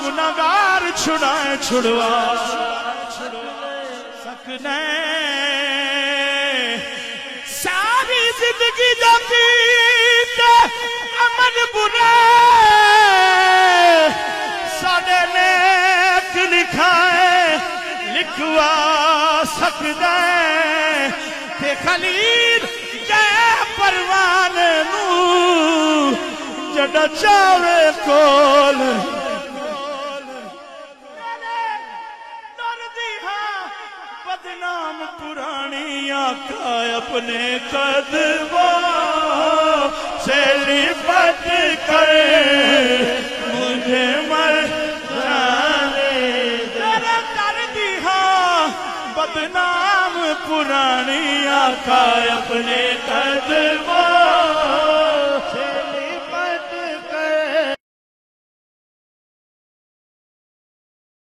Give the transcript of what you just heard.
गुनाहगार छुड़ाए छुड़वा सकने सारी जिंदगी जाती अमन बुरा साडे नेक लिखाए लिखवा सकदा ते खलील जय परवान नू जड़ा चावे कोल बदनाम पुरानी आका अपने कदमों से लिपट कर मुझे मर जाने तेरे दर्द हाँ बदनाम पुरानी आका अपने कदमों से